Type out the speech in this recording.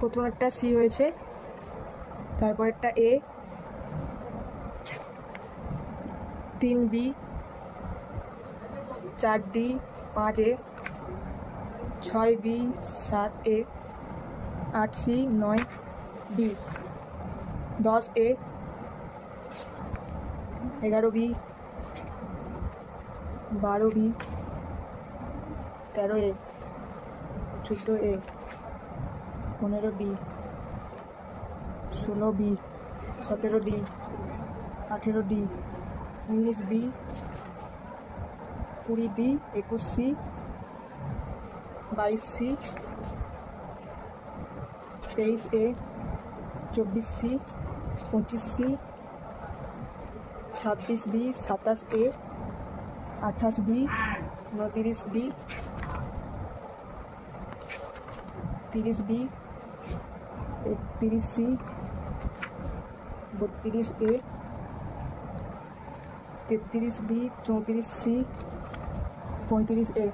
প্রথমেরটা C হয়েছে, তারপরেরটা এ, 3B, 4D, 5A, 6B, 7A, 8C, 9D, 10A, 11B, 12B, 13A, 14A, 15D, 16B, 17D, 18D, 19B, 20D, 21C, 22C, 23A, 24C, 25C, 26B, 27A, 28B, 29D, 30B, 31C, 32A, 33B, 34C, 35A।